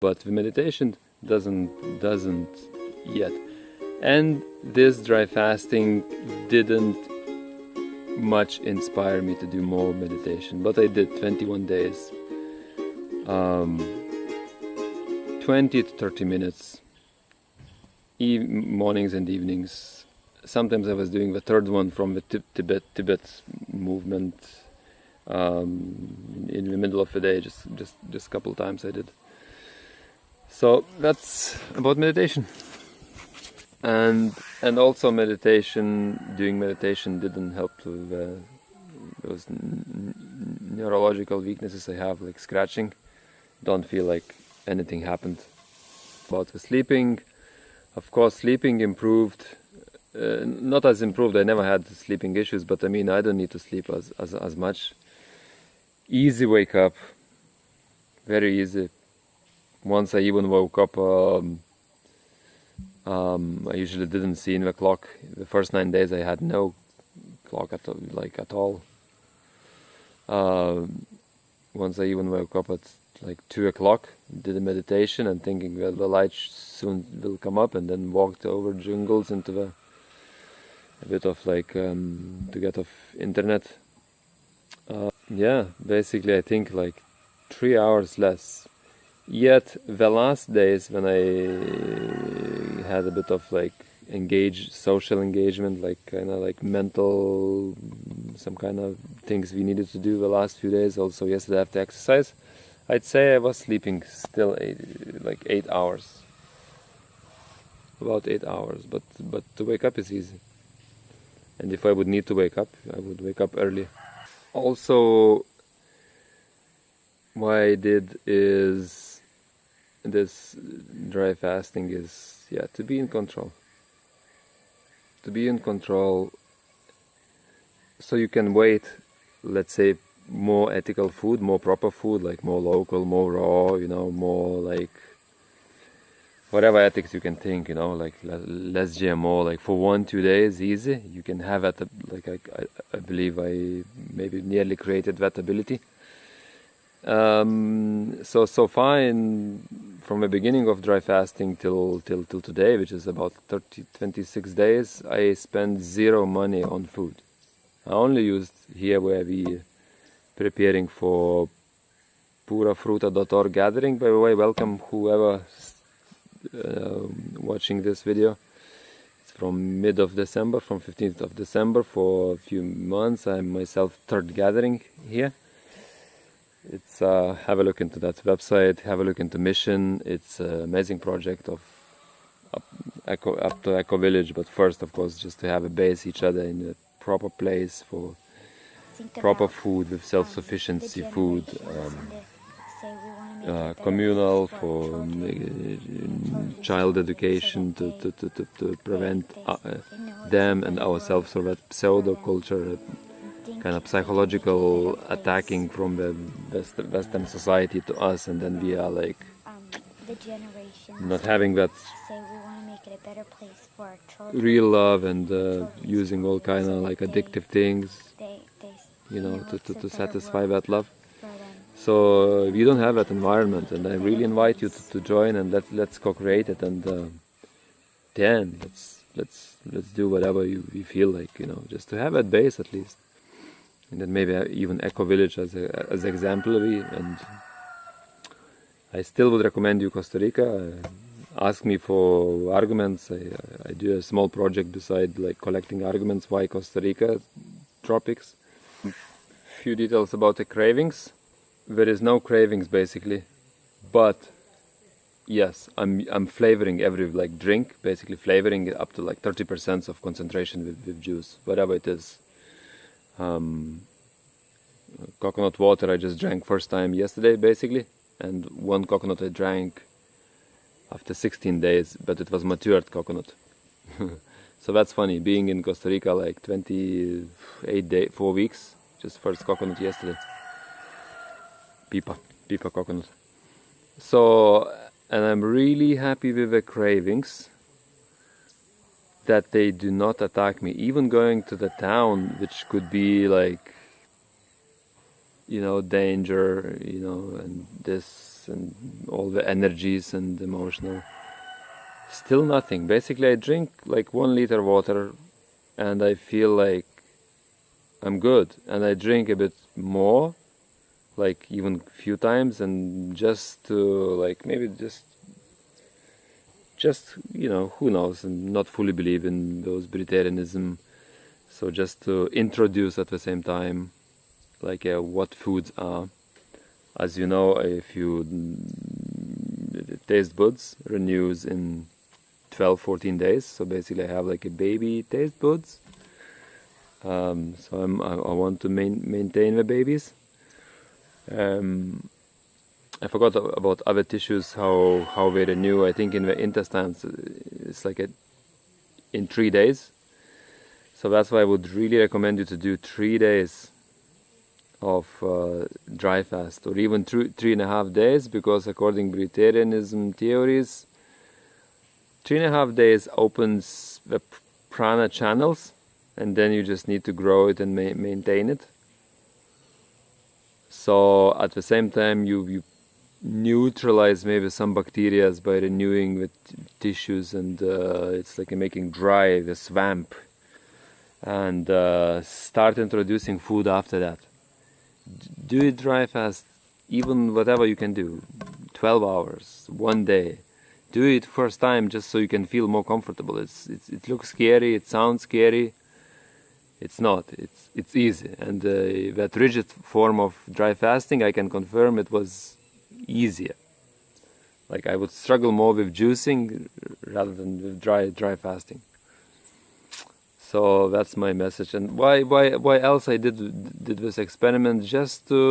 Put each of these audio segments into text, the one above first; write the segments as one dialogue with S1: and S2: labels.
S1: but the meditation doesn't yet. And this dry fasting didn't much inspire me to do more meditation, but I did 21 days, 20 to 30 minutes, mornings and evenings. Sometimes I was doing the third one from the Tibet movement in the middle of the day, just a couple times I did. So that's about meditation. And also doing meditation didn't help with those neurological weaknesses I have, like scratching. Don't feel like anything happened. About the sleeping, of course, sleeping improved. Not as improved, I never had sleeping issues, but I mean, I don't need to sleep as much. Easy wake up, very easy. Once I even woke up, I usually didn't see in the clock. The first 9 days I had no clock at all. Once I even woke up at like 2 o'clock, did a meditation and thinking that the light soon will come up, and then walked over jungles into a bit of like to get off internet. Yeah, basically I think like 3 hours less. Yet the last days when I had a bit of like social engagement, like kind of like mental, some kind of things we needed to do the last few days, also yesterday after exercise, I'd say I was sleeping still like 8 hours, about 8 hours, but to wake up is easy. And if I would need to wake up, I would wake up early. Also, what I did is this dry fasting is, yeah, to be in control. To be in control, so you can wait, let's say, more ethical food, more proper food, like more local, more raw, you know, more like whatever ethics you can think, you know, like less GMO, like for 1-2 days, easy. You can have that, like I believe I maybe nearly created that ability. So fine, from the beginning of dry fasting till today, which is about 26 days, I spent zero money on food. I only used here where we preparing for purafruta.org gathering. By the way, welcome whoever watching this video. It's from mid of December, from 15th of December for a few months. I'm myself third gathering here. It's have a look into that website, have a look into mission. It's an amazing project of up to Eco Village, but first of course just to have a base each other in a proper place for proper food with self-sufficiency food, communal for child education to prevent them and ourselves from that pseudo culture, kind of psychological attacking from the Western society to us, and then we are like not having that real love and using all kind of like addictive things, you know, to satisfy that love. So we don't have that environment, and I really invite you to join, and let's co-create it, and then let's do whatever you feel like, you know, just to have that base at least. And then maybe even Eco Village as exemplary. And I still would recommend you Costa Rica. Ask me for arguments. I do a small project beside like collecting arguments why Costa Rica, tropics. Few details about the cravings. There is no cravings basically, but yes, I'm flavoring every like drink, basically flavoring it up to like 30% of concentration with juice, whatever it is. Coconut water I just drank first time yesterday basically, and one coconut I drank after 16 days, but it was matured coconut. So that's funny, being in Costa Rica like 4 weeks, just first coconut yesterday. Pipa coconut. So, and I'm really happy with the cravings, that they do not attack me. Even going to the town, which could be like, you know, danger, you know, and this stress and all the energies and emotional. Still nothing. Basically, I drink like 1 liter water and I feel like I'm good. And I drink a bit more, like even a few times, and just to like maybe just you know, who knows, and not fully believe in those vegetarianism. So just to introduce at the same time, like what foods are. As you know, if you taste buds renews in 12-14 days. So basically I have like a baby taste buds. So I want to maintain the babies. I forgot about other tissues, how they renew. I think in the intestines it's like in 3 days. So that's why I would really recommend you to do 3 days of dry fast, or even 3.5 days, because according to vegetarianism theories, 3.5 days opens the prana channels, and then you just need to grow it and maintain it. So at the same time you neutralize maybe some bacteria by renewing the tissues, and it's like making dry the swamp, and start introducing food after that. Do it dry fast, even whatever you can do, 12 hours, 1 day. Do it first time just so you can feel more comfortable. It looks scary, it sounds scary. It's not. It's easy. And that rigid form of dry fasting, I can confirm it was easier. Like I would struggle more with juicing rather than with dry fasting. So that's my message. And why else I did this experiment? Just to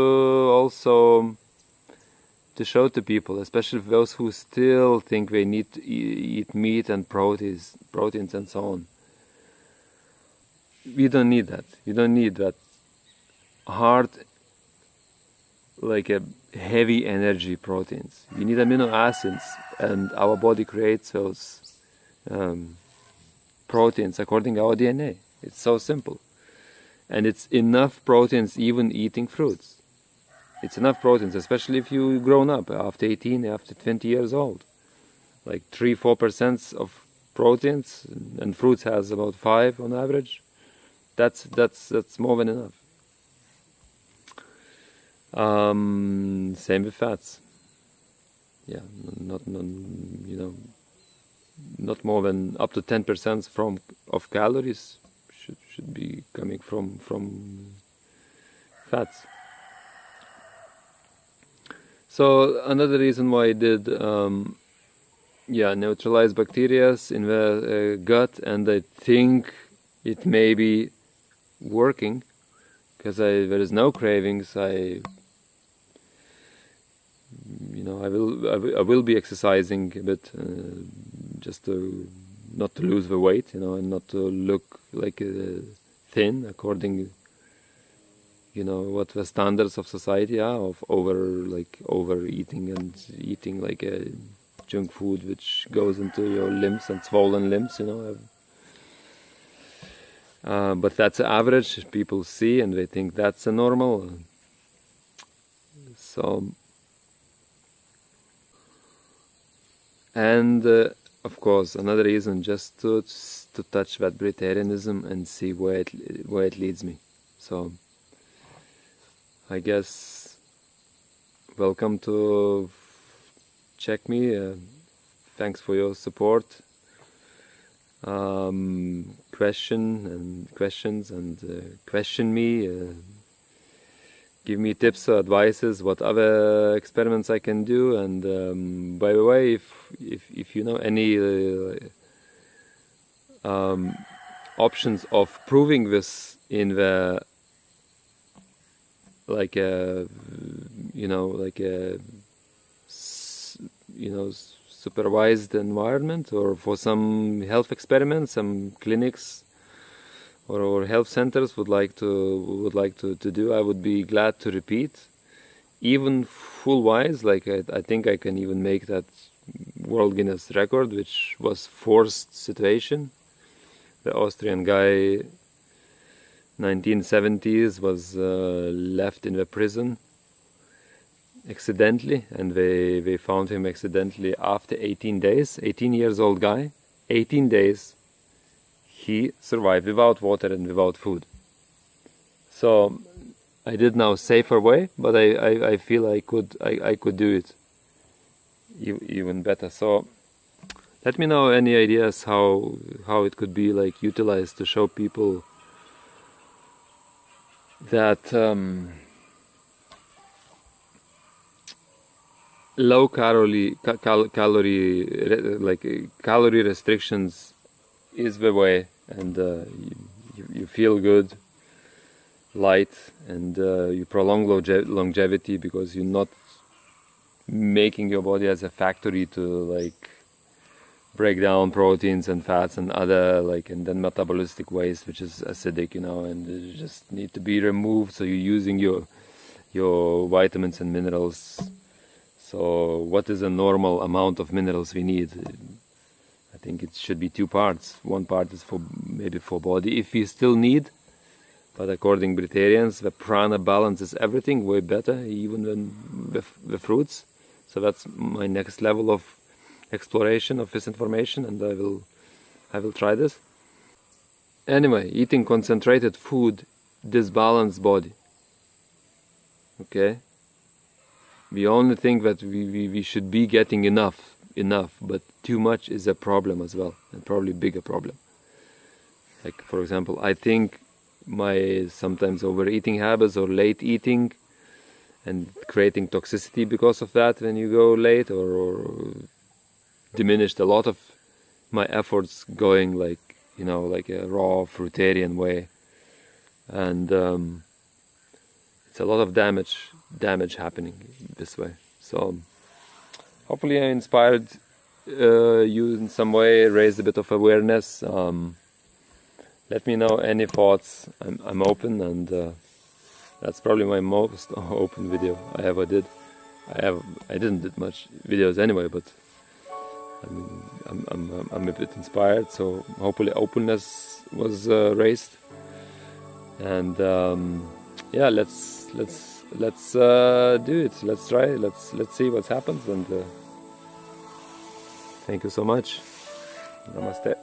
S1: also to show to people, especially those who still think they need to eat meat and proteins and so on. You don't need that. You don't need that hard, like a heavy energy proteins. You need amino acids, and our body creates those proteins according to our DNA. It's so simple. And it's enough proteins even eating fruits. It's enough proteins, especially if you've grown up after 18, after 20 years old. Like 3-4% of proteins, and fruits has about 5 on average. That's more than enough. Same with fats. Yeah, not more than up to 10% of calories should be coming from fats. So another reason why I did neutralize bacteria in the gut, and I think it may be working, because there is no cravings. I will be exercising a bit, just to not to lose the weight, and not to look like thin according, what the standards of society are of overeating and eating like a junk food which goes into your limbs and swollen limbs, But that's average. People see and they think that's a normal. So, and of course, another reason just to touch that vegetarianism and see where it leads me. So, I guess welcome to check me. Thanks for your support. Questions and question me. Give me tips or advices, what other experiments I can do. And by the way, if you know any options of proving this in the supervised environment, or for some health experiments, some clinics or health centers would like to do, I would be glad to repeat, even full-wise. Like I think I can even make that World Guinness record, which was forced situation. The Austrian guy, 1970s, was left in the prison accidentally, and they found him accidentally after 18 days. 18 years old guy, 18 days he survived without water and without food. So I did now safer way, but I feel I could do it even better. So let me know any ideas how it could be like utilized to show people that low calorie calorie restrictions is the way, and you feel good, light, and you prolong longevity, because you're not making your body as a factory to like break down proteins and fats and other and then metabolistic waste, which is acidic, and they just need to be removed. So you're using your vitamins and minerals. So what is a normal amount of minerals we need? I think it should be 2 parts. 1 part is maybe for body, if we still need. But according to Britannians, the prana balance is everything, way better, even than the fruits. So that's my next level of exploration of this information, and I will try this. Anyway, eating concentrated food disbalance body. Okay? We only think that we should be getting enough, but too much is a problem as well, and probably a bigger problem. Like, for example, I think my sometimes overeating habits or late eating and creating toxicity because of that when you go late, or diminished a lot of my efforts going like a raw fruitarian way, and it's a lot of damage happening this way. So hopefully I inspired you in some way, raised a bit of awareness. Let me know any thoughts. I'm open, and that's probably my most open video I ever did. I didn't do much videos anyway, but I mean, I'm a bit inspired. So hopefully openness was raised, and yeah, let's do it. Let's try. Let's see what happens. And thank you so much. Namaste.